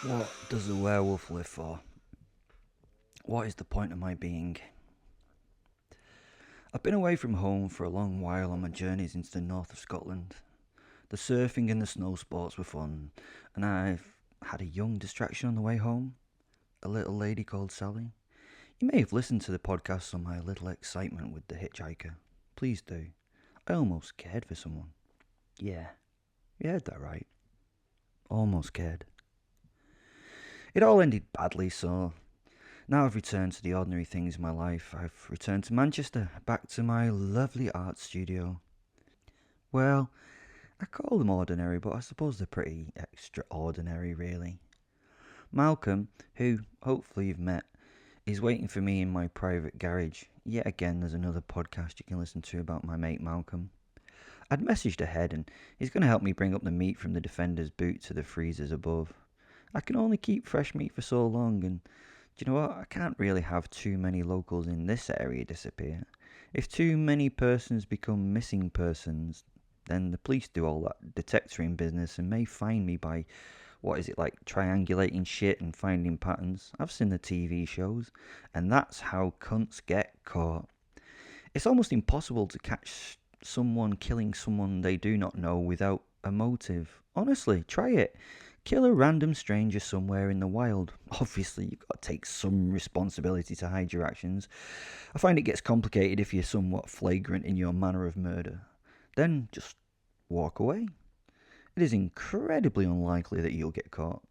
What does a werewolf live for? What is the point of my being? I've been away from home for a long while on my journeys into the north of Scotland. The surfing and the snow sports were fun, and I've had a young distraction on the way home, a little lady called Sally. You may have listened to the podcast on my little excitement with the hitchhiker. Please do. I almost cared for someone. Yeah, you heard that right. Almost cared. It all ended badly, so now I've returned to the ordinary things in my life. I've returned to Manchester, back to my lovely art studio. Well, I call them ordinary, but I suppose they're pretty extraordinary, really. Malcolm, who hopefully you've met, is waiting for me in my private garage. Yet again, there's another podcast you can listen to about my mate Malcolm. I'd messaged ahead, and he's going to help me bring up the meat from the defender's boot to the freezers above. I can only keep fresh meat for so long, and do you know what? I can't really have too many locals in this area disappear. If too many persons become missing persons, then the police do all that detectoring business and may find me by, what is it, like triangulating shit and finding patterns. I've seen the TV shows, and that's how cunts get caught. It's almost impossible to catch someone killing someone they do not know without a motive. Honestly, try it. Kill a random stranger somewhere in the wild. Obviously, you've got to take some responsibility to hide your actions. I find it gets complicated if you're somewhat flagrant in your manner of murder. Then just walk away. It is incredibly unlikely that you'll get caught.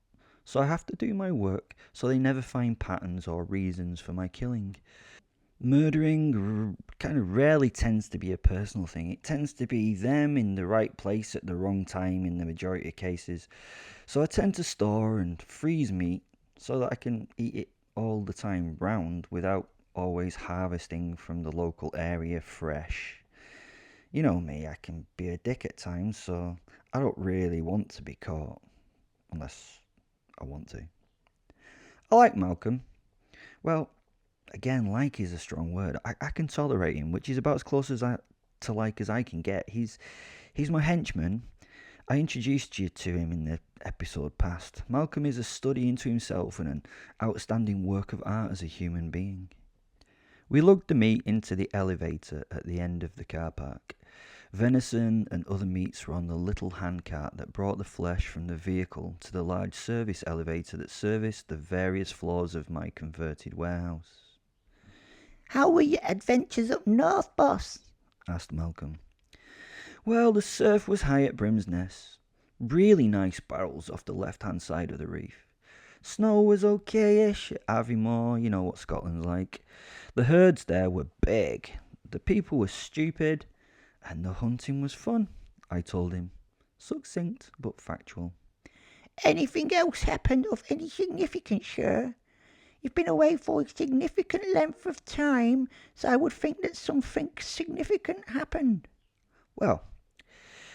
So I have to do my work so they never find patterns or reasons for my killing. Murdering kind of rarely tends to be a personal thing. It tends to be them in the right place at the wrong time in the majority of cases. So I tend to store and freeze meat so that I can eat it all the time round without always harvesting from the local area fresh. You know me, I can be a dick at times, so I don't really want to be caught. Unless I want to. I like Malcolm. Well, again, like is a strong word. I can tolerate him, which is about as close to like as I can get. He's my henchman. I introduced you to him in the episode past. Malcolm is a study into himself and an outstanding work of art as a human being. We lugged the meat into the elevator at the end of the car park. Venison and other meats were on the little handcart that brought the flesh from the vehicle to the large service elevator that serviced the various floors of my converted warehouse. "How were your adventures up north, boss?" asked Malcolm. Well, the surf was high at Brimsness. Really nice barrels off the left-hand side of the reef. Snow was okay-ish at Aviemore, you know what Scotland's like. The herds there were big, the people were stupid, and the hunting was fun, I told him. Succinct, but factual. "Anything else happened of any significance, sir? You've been away for a significant length of time, so I would think that something significant happened." Well,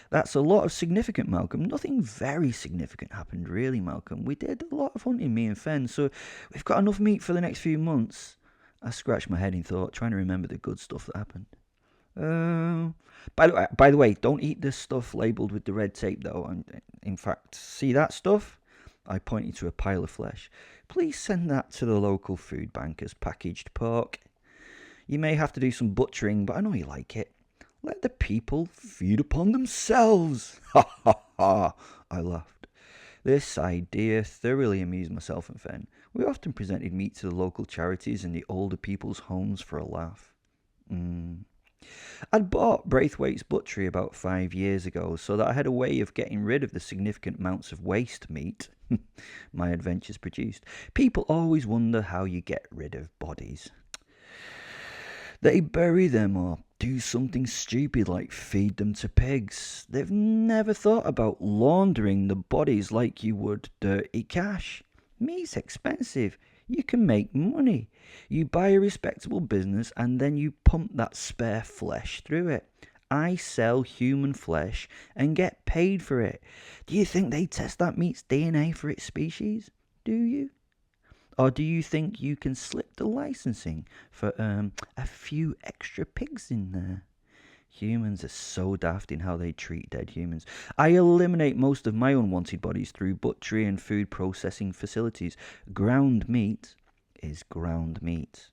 that's a lot of significant, Malcolm. Nothing very significant happened, really, Malcolm. We did a lot of hunting, me and Fen, so we've got enough meat for the next few months. I scratched my head in thought, trying to remember the good stuff that happened. By the way, don't eat the stuff labelled with the red tape, though. And in fact, see that stuff? I pointed to a pile of flesh. Please send that to the local food bank as packaged pork. You may have to do some butchering, but I know you like it. Let the people feed upon themselves. Ha ha ha, I laughed. This idea thoroughly amused myself and Fen. We often presented meat to the local charities and the older people's homes for a laugh. I'd bought Braithwaite's Butchery about 5 years ago so that I had a way of getting rid of the significant amounts of waste meat my adventures produced. People always wonder how you get rid of bodies. They bury them or do something stupid like feed them to pigs. They've never thought about laundering the bodies like you would dirty cash. Meat's expensive. You can make money. You buy a respectable business and then you pump that spare flesh through it. I sell human flesh and get paid for it. Do you think they test that meat's DNA for its species? Do you? Or do you think you can slip the licensing for a few extra pigs in there? Humans are so daft in how they treat dead humans. I eliminate most of my unwanted bodies through butchery and food processing facilities. Ground meat is ground meat.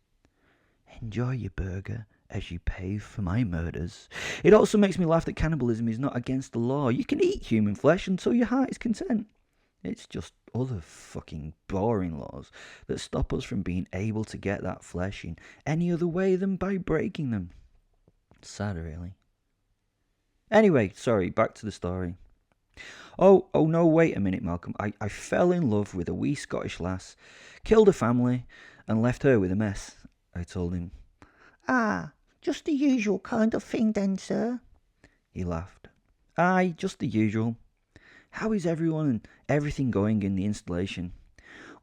Enjoy your burger as you pay for my murders. It also makes me laugh that cannibalism is not against the law. You can eat human flesh until your heart is content. It's just other fucking boring laws that stop us from being able to get that flesh in any other way than by breaking them. Sad, really. Anyway, sorry, back to the story. Oh no, wait a minute, Malcolm. I fell in love with a wee Scottish lass, killed her family, and left her with a mess, I told him. Ah, just the usual kind of thing then, sir. He laughed. Aye, just the usual. How is everyone and everything going in the installation?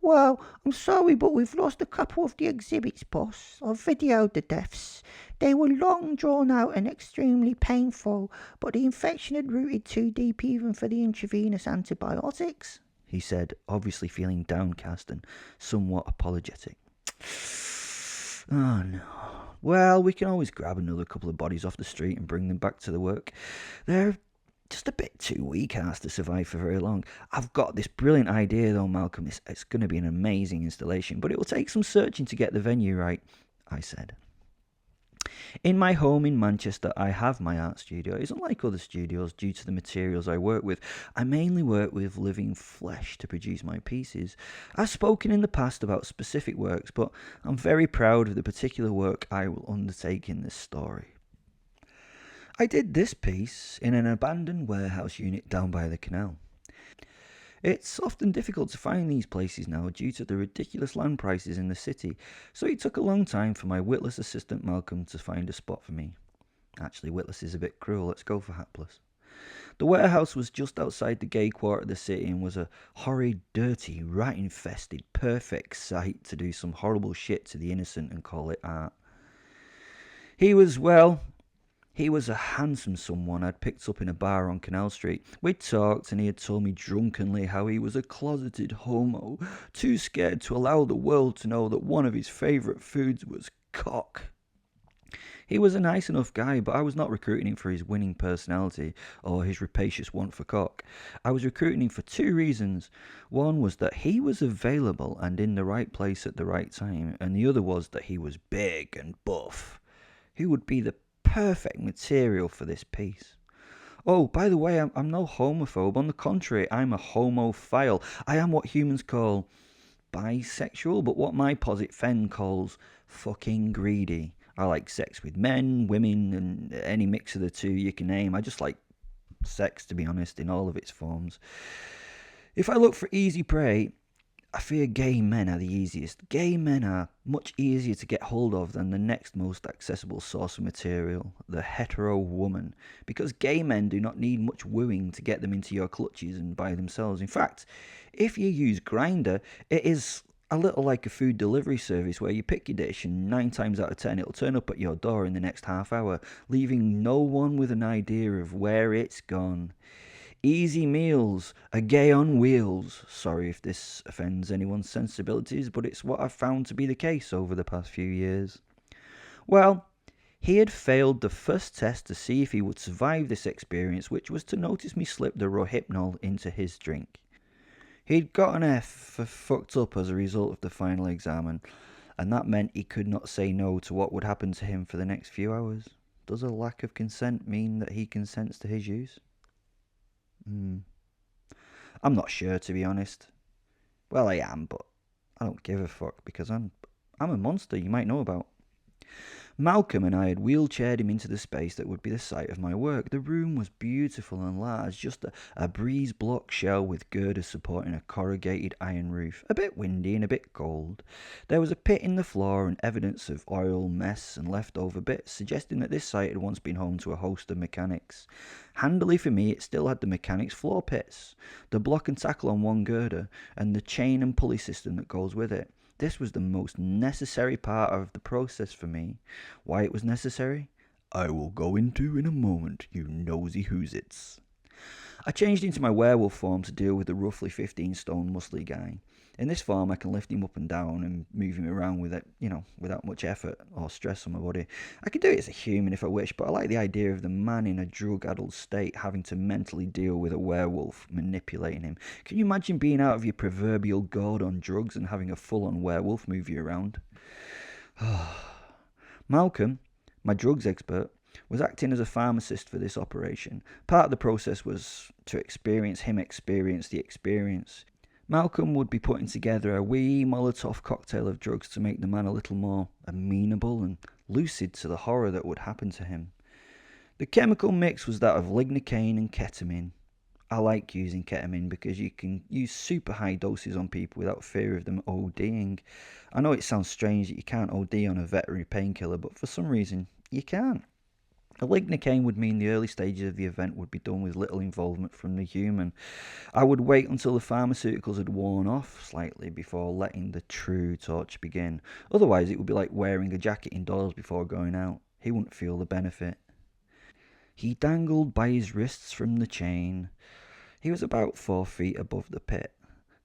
Well, I'm sorry, but we've lost a couple of the exhibits, boss. I've videoed the deaths. They were long drawn out and extremely painful, but the infection had rooted too deep even for the intravenous antibiotics, he said, obviously feeling downcast and somewhat apologetic. Oh no. Well, we can always grab another couple of bodies off the street and bring them back to the work. They're just a bit too weak-ass to survive for very long. I've got this brilliant idea though, Malcolm. It's going to be an amazing installation, but it will take some searching to get the venue right, I said. In my home in Manchester, I have my art studio. It's unlike other studios due to the materials I work with. I mainly work with living flesh to produce my pieces. I've spoken in the past about specific works, but I'm very proud of the particular work I will undertake in this story. I did this piece in an abandoned warehouse unit down by the canal. It's often difficult to find these places now due to the ridiculous land prices in the city, so it took a long time for my witless assistant Malcolm to find a spot for me. Actually, witless is a bit cruel, let's go for hapless. The warehouse was just outside the gay quarter of the city and was a horrid, dirty, rat-infested, perfect site to do some horrible shit to the innocent and call it art. He was a handsome someone I'd picked up in a bar on Canal Street. We'd talked and he had told me drunkenly how he was a closeted homo, too scared to allow the world to know that one of his favourite foods was cock. He was a nice enough guy, but I was not recruiting him for his winning personality or his rapacious want for cock. I was recruiting him for two reasons. One was that he was available and in the right place at the right time, and the other was that he was big and buff. He would be the perfect material for this piece. Oh, by the way, I'm no homophobe. On the contrary, I'm a homophile. I am what humans call bisexual, but what my posit Fen calls fucking greedy. I like sex with men, women, and any mix of the two you can name. I just like sex, to be honest, in all of its forms. If I look for easy prey, I fear gay men are the easiest. Gay men are much easier to get hold of than the next most accessible source of material, the hetero woman, because gay men do not need much wooing to get them into your clutches and by themselves. In fact, if you use Grindr, it is a little like a food delivery service where you pick your dish and 9 times out of 10 it'll turn up at your door in the next half hour, leaving no one with an idea of where it's gone. Easy meals, a gay on wheels. Sorry if this offends anyone's sensibilities, but it's what I've found to be the case over the past few years. Well, he had failed the first test to see if he would survive this experience, which was to notice me slip the Rohypnol into his drink. He'd got an F for fucked up as a result of the final exam, and that meant he could not say no to what would happen to him for the next few hours. Does a lack of consent mean that he consents to his use? I'm not sure, to be honest. Well, I am, but I don't give a fuck because I'm a monster you might know about. Malcolm and I had wheelchaired him into the space that would be the site of my work. The room was beautiful and large, just a breeze block shell with girders supporting a corrugated iron roof. A bit windy and a bit cold. There was a pit in the floor and evidence of oil, mess and leftover bits, suggesting that this site had once been home to a host of mechanics. Handily for me, it still had the mechanics' floor pits, the block and tackle on one girder, and the chain and pulley system that goes with it. This was the most necessary part of the process for me. Why it was necessary, I will go into in a moment, you nosy whoozits. I changed into my werewolf form to deal with the roughly 15 stone muscly guy. In this form, I can lift him up and down and move him around without much effort or stress on my body. I can do it as a human if I wish, but I like the idea of the man in a drug-addled state having to mentally deal with a werewolf manipulating him. Can you imagine being out of your proverbial gourd on drugs and having a full-on werewolf move you around? Malcolm, my drugs expert, was acting as a pharmacist for this operation. Part of the process was to experience the experience. Malcolm would be putting together a wee Molotov cocktail of drugs to make the man a little more amenable and lucid to the horror that would happen to him. The chemical mix was that of lignocaine and ketamine. I like using ketamine because you can use super high doses on people without fear of them ODing. I know it sounds strange that you can't OD on a veterinary painkiller, but for some reason you can't. A lignocaine would mean the early stages of the event would be done with little involvement from the human. I would wait until the pharmaceuticals had worn off slightly before letting the true torture begin. Otherwise, it would be like wearing a jacket indoors before going out. He wouldn't feel the benefit. He dangled by his wrists from the chain. He was about 4 feet above the pit.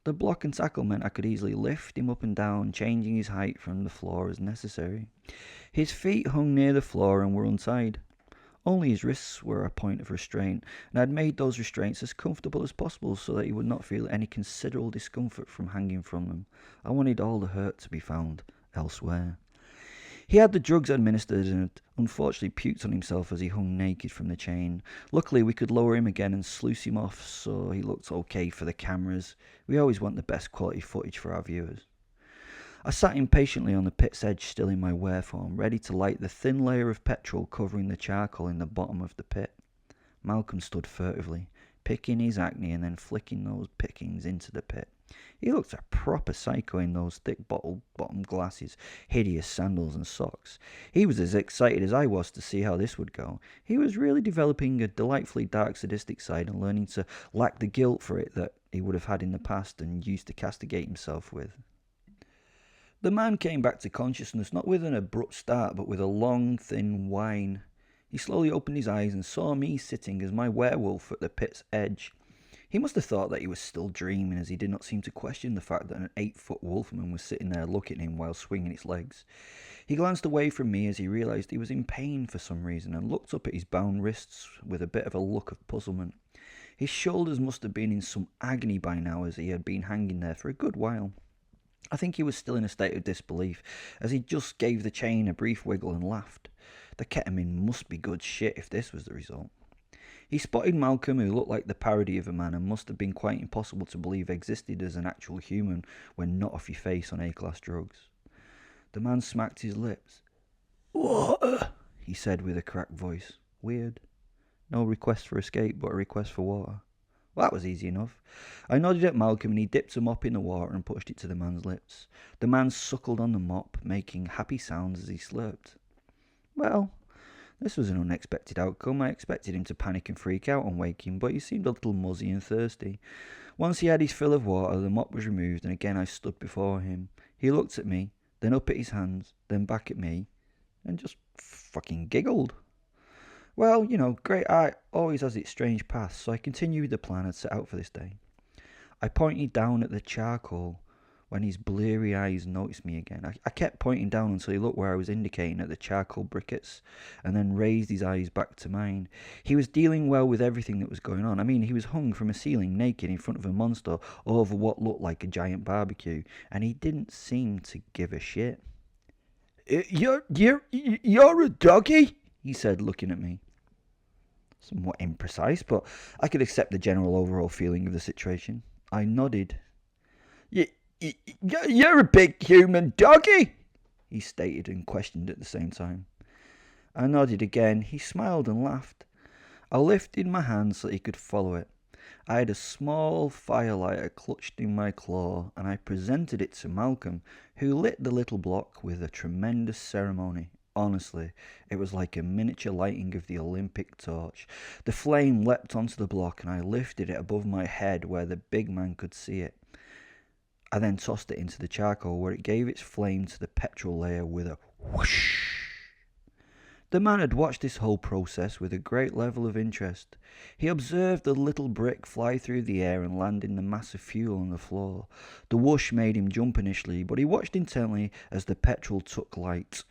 The block and tackle meant I could easily lift him up and down, changing his height from the floor as necessary. His feet hung near the floor and were untied. Only his wrists were a point of restraint, and I had made those restraints as comfortable as possible so that he would not feel any considerable discomfort from hanging from them. I wanted all the hurt to be found elsewhere. He had the drugs administered and had unfortunately puked on himself as he hung naked from the chain. Luckily, we could lower him again and sluice him off so he looked okay for the cameras. We always want the best quality footage for our viewers. I sat impatiently on the pit's edge, still in my were form, ready to light the thin layer of petrol covering the charcoal in the bottom of the pit. Malcolm stood furtively, picking his acne and then flicking those pickings into the pit. He looked a proper psycho in those thick bottom glasses, hideous sandals and socks. He was as excited as I was to see how this would go. He was really developing a delightfully dark sadistic side and learning to lack the guilt for it that he would have had in the past and used to castigate himself with. The man came back to consciousness, not with an abrupt start, but with a long, thin whine. He slowly opened his eyes and saw me sitting as my werewolf at the pit's edge. He must have thought that he was still dreaming, as he did not seem to question the fact that an 8-foot wolfman was sitting there looking at him while swinging its legs. He glanced away from me as he realised he was in pain for some reason and looked up at his bound wrists with a bit of a look of puzzlement. His shoulders must have been in some agony by now, as he had been hanging there for a good while. I think he was still in a state of disbelief, as he just gave the chain a brief wiggle and laughed. The ketamine must be good shit if this was the result. He spotted Malcolm, who looked like the parody of a man and must have been quite impossible to believe existed as an actual human when not off your face on A-class drugs. The man smacked his lips. "Water," he said with a cracked voice. Weird. No request for escape, but a request for water. Well, that was easy enough. I nodded at Malcolm and he dipped a mop in the water and pushed it to the man's lips. The man suckled on the mop, making happy sounds as he slurped. Well, this was an unexpected outcome. I expected him to panic and freak out on waking, but he seemed a little muzzy and thirsty. Once he had his fill of water, the mop was removed and again I stood before him. He looked at me, then up at his hands, then back at me, and just fucking giggled. Well, great art always has its strange paths, so I continued the plan I'd set out for this day. I pointed down at the charcoal when his bleary eyes noticed me again. I kept pointing down until he looked where I was indicating at the charcoal briquettes, and then raised his eyes back to mine. He was dealing well with everything that was going on. I mean, he was hung from a ceiling naked in front of a monster over what looked like a giant barbecue, and he didn't seem to give a shit. You're a doggy?" he said, looking at me. Somewhat imprecise, but I could accept the general overall feeling of the situation. I nodded. You're a big human doggy," he stated and questioned at the same time. I nodded again. He smiled and laughed. I lifted my hand so he could follow it. I had a small firelighter clutched in my claw, and I presented it to Malcolm, who lit the little block with a tremendous ceremony. Honestly, it was like a miniature lighting of the Olympic torch. The flame leapt onto the block and I lifted it above my head where the big man could see it. I then tossed it into the charcoal where it gave its flame to the petrol layer with a whoosh. The man had watched this whole process with a great level of interest. He observed the little brick fly through the air and land in the mass of fuel on the floor. The whoosh made him jump initially, but he watched intently as the petrol took light.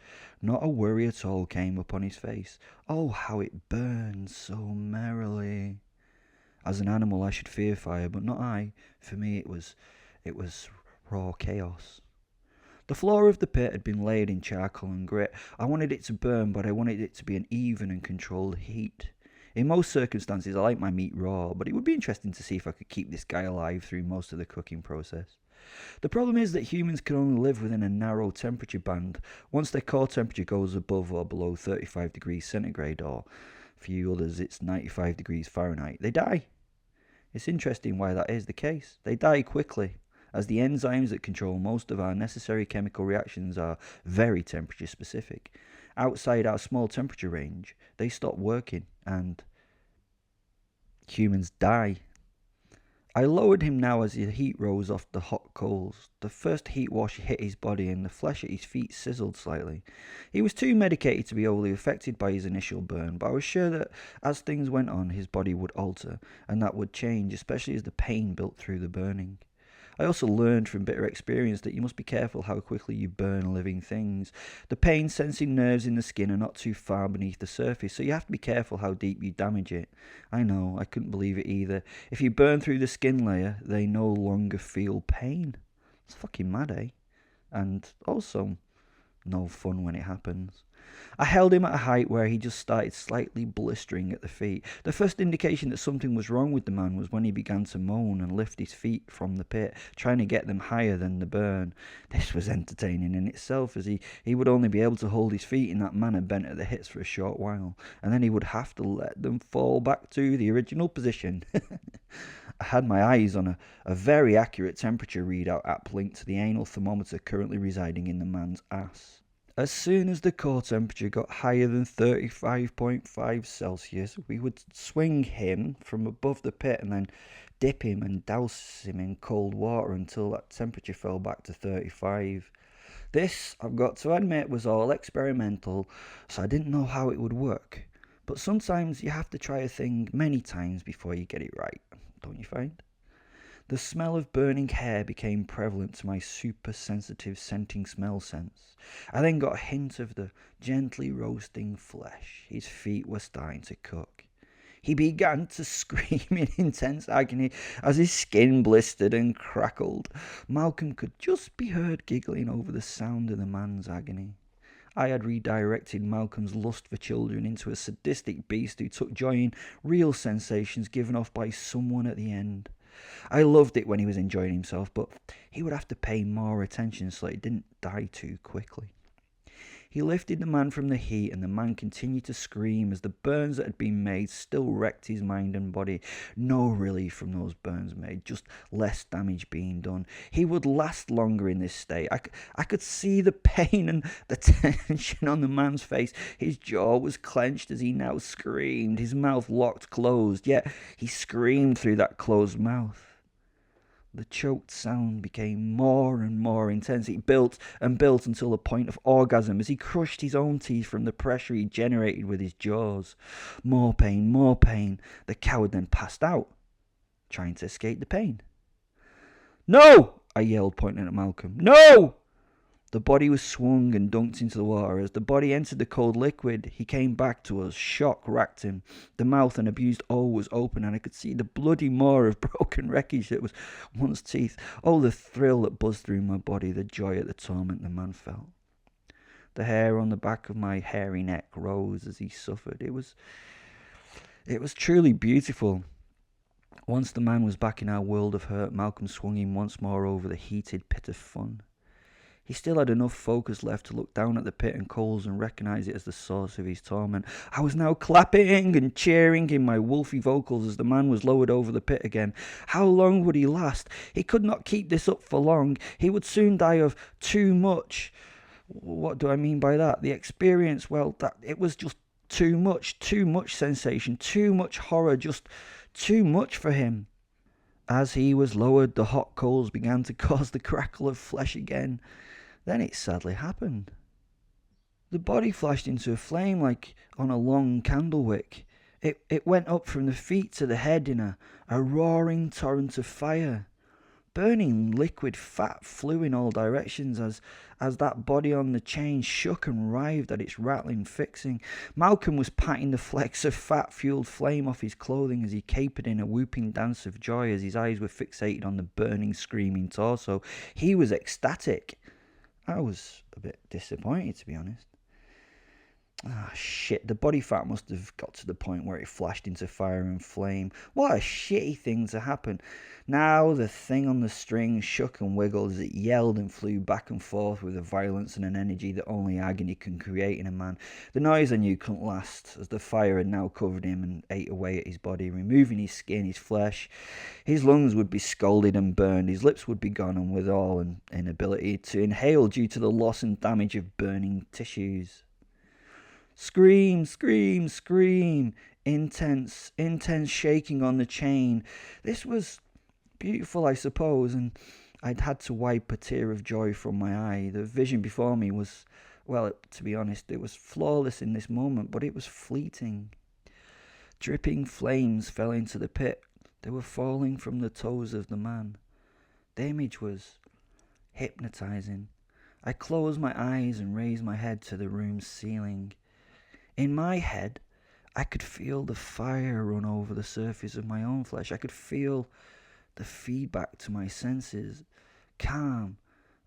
Not a worry at all came upon his face. Oh, how it burned so merrily. As an animal I should fear fire, but not I. For me it was raw chaos. The floor of the pit had been laid in charcoal and grit. I wanted it to burn, but I wanted it to be an even and controlled heat. In most circumstances I like my meat raw, but it would be interesting to see if I could keep this guy alive through most of the cooking process. The problem is that humans can only live within a narrow temperature band. Once their core temperature goes above or below 35 degrees centigrade, or for you others it's 95 degrees Fahrenheit, they die. It's interesting why that is the case. They die quickly, as the enzymes that control most of our necessary chemical reactions are very temperature specific. Outside our small temperature range, they stop working and humans die. I lowered him now as the heat rose off the hot coals. The first heat wash hit his body and the flesh at his feet sizzled slightly. He was too medicated to be overly affected by his initial burn, but I was sure that as things went on his body would alter, and that would change, especially as the pain built through the burning. I also learned from bitter experience that you must be careful how quickly you burn living things. The pain-sensing nerves in the skin are not too far beneath the surface, so you have to be careful how deep you damage it. I know, I couldn't believe it either. If you burn through the skin layer, they no longer feel pain. It's fucking mad, eh? And also, no fun when it happens. I held him at a height where he just started slightly blistering at the feet. The first indication that something was wrong with the man was when he began to moan and lift his feet from the pit, trying to get them higher than the burn. This was entertaining in itself, as he would only be able to hold his feet in that manner bent at the hips for a short while, and then he would have to let them fall back to the original position. I had my eyes on a very accurate temperature readout app linked to the anal thermometer currently residing in the man's ass. As soon as the core temperature got higher than 35.5 Celsius, we would swing him from above the pit and then dip him and douse him in cold water until that temperature fell back to 35. This, I've got to admit, was all experimental, so I didn't know how it would work. But sometimes you have to try a thing many times before you get it right, don't you find? The smell of burning hair became prevalent to my super-sensitive scenting smell sense. I then got a hint of the gently roasting flesh. His feet were starting to cook. He began to scream in intense agony as his skin blistered and crackled. Malcolm could just be heard giggling over the sound of the man's agony. I had redirected Malcolm's lust for children into a sadistic beast who took joy in real sensations given off by someone at the end. I loved it when he was enjoying himself, but he would have to pay more attention so that he didn't die too quickly. He lifted the man from the heat, and the man continued to scream as the burns that had been made still wrecked his mind and body. No relief from those burns made, just less damage being done. He would last longer in this state. I could see the pain and the tension on the man's face. His jaw was clenched as he now screamed, his mouth locked closed, yet he screamed through that closed mouth. The choked sound became more and more intense. It built and built until the point of orgasm as he crushed his own teeth from the pressure he generated with his jaws. More pain, more pain. The coward then passed out, trying to escape the pain. "No!" I yelled, pointing at Malcolm. "No!" The body was swung and dunked into the water. As the body entered the cold liquid, he came back to us. Shock racked him. The mouth and abused O was open, and I could see the bloody maw of broken wreckage that was once teeth. Oh, the thrill that buzzed through my body, the joy at the torment the man felt. The hair on the back of my hairy neck rose as he suffered. It was truly beautiful. Once the man was back in our world of hurt, Malcolm swung him once more over the heated pit of fun. He still had enough focus left to look down at the pit and coals and recognise it as the source of his torment. I was now clapping and cheering in my wolfy vocals as the man was lowered over the pit again. How long would he last? He could not keep this up for long. He would soon die of too much. What do I mean by that? The experience, well, that it was just too much sensation, too much horror, just too much for him. As he was lowered, the hot coals began to cause the crackle of flesh again. Then it sadly happened. The body flashed into a flame like on a long candle wick. It went up from the feet to the head in a roaring torrent of fire. Burning liquid fat flew in all directions as that body on the chain shook and writhed at its rattling fixing. Malcolm was patting the flecks of fat-fueled flame off his clothing as he capered in a whooping dance of joy as his eyes were fixated on the burning, screaming torso. He was ecstatic. I was a bit disappointed, to be honest. Ah, shit, the body fat must have got to the point where it flashed into fire and flame. What a shitty thing to happen. Now the thing on the string shook and wiggled as it yelled and flew back and forth with a violence and an energy that only agony can create in a man. The noise I knew couldn't last, as the fire had now covered him and ate away at his body, removing his skin, his flesh. His lungs would be scalded and burned, his lips would be gone, and with all an inability to inhale due to the loss and damage of burning tissues. Scream, scream, scream. Intense shaking on the chain. This was beautiful, I suppose, and I'd had to wipe a tear of joy from my eye. The vision before me was, well, to be honest, it was flawless in this moment, but it was fleeting. Dripping flames fell into the pit. They were falling from the toes of the man. The image was hypnotizing. I closed my eyes and raised my head to the room's ceiling. In my head, I could feel the fire run over the surface of my own flesh. I could feel the feedback to my senses, calm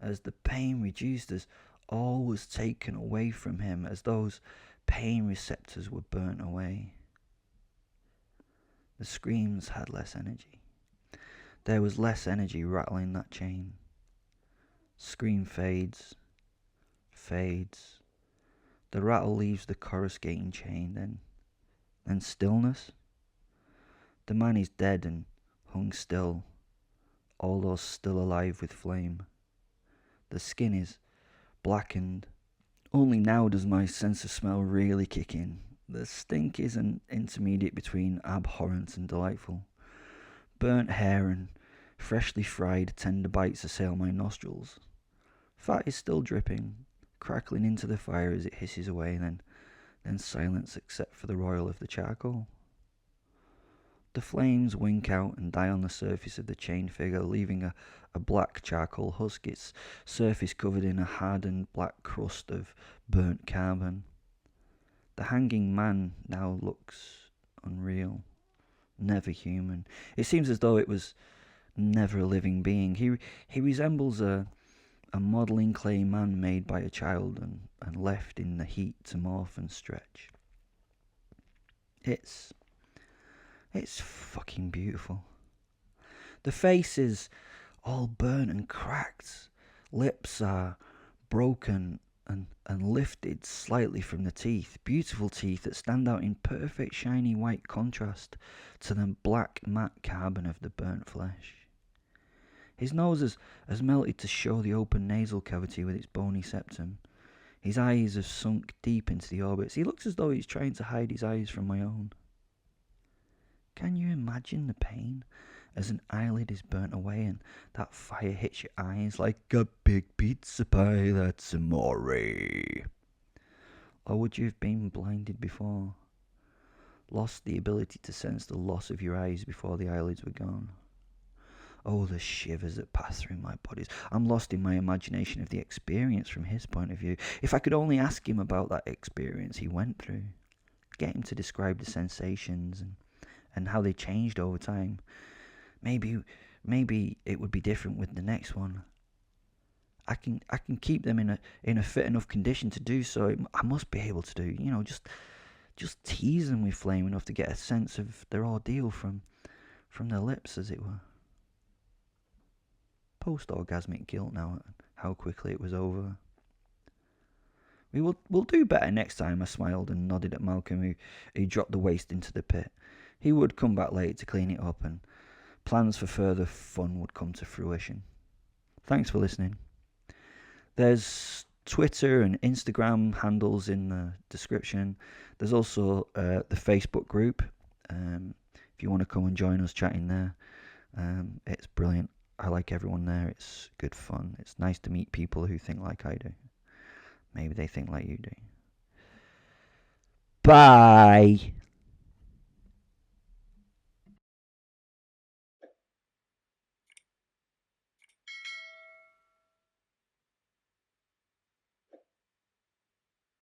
as the pain reduced, as all was taken away from him, as those pain receptors were burnt away. The screams had less energy. There was less energy rattling that chain. Scream fades. The rattle leaves the coruscating chain, then stillness. The man is dead and hung still, although still alive with flame. The skin is blackened. Only now does my sense of smell really kick in. The stink is an intermediate between abhorrent and delightful. Burnt hair and freshly fried tender bites assail my nostrils. Fat is still dripping, crackling into the fire as it hisses away, then silence except for the roil of the charcoal. The flames wink out and die on the surface of the chained figure, leaving a black charcoal husk, its surface covered in a hardened black crust of burnt carbon. The hanging man now looks unreal, never human. It seems as though it was never a living being. He resembles a modelling clay man made by a child and left in the heat to morph and stretch. It's fucking beautiful. The face is all burnt and cracked. Lips are broken and lifted slightly from the teeth. Beautiful teeth that stand out in perfect shiny white contrast to the black matte carbon of the burnt flesh. His nose has melted to show the open nasal cavity with its bony septum. His eyes have sunk deep into the orbits. He looks as though he's trying to hide his eyes from my own. Can you imagine the pain as an eyelid is burnt away and that fire hits your eyes like a big pizza pie that's amore? Or would you have been blinded before? Lost the ability to sense the loss of your eyes before the eyelids were gone? Oh, the shivers that pass through my body. I'm lost in my imagination of the experience from his point of view. If I could only ask him about that experience he went through, get him to describe the sensations and how they changed over time. Maybe it would be different with the next one. I can keep them in a fit enough condition to do so. I must be able to do, just tease them with flame enough to get a sense of their ordeal from their lips, as it were. Post-orgasmic guilt now at how quickly it was over. We'll do better next time, I smiled and nodded at Malcolm, who dropped the waste into the pit. He would come back later to clean it up, and plans for further fun would come to fruition. Thanks for listening. There's Twitter and Instagram handles in the description. There's also the Facebook group. If you want to come and join us chatting there, it's brilliant. I like everyone there. It's good fun. It's nice to meet people who think like I do. Maybe they think like you do. Bye.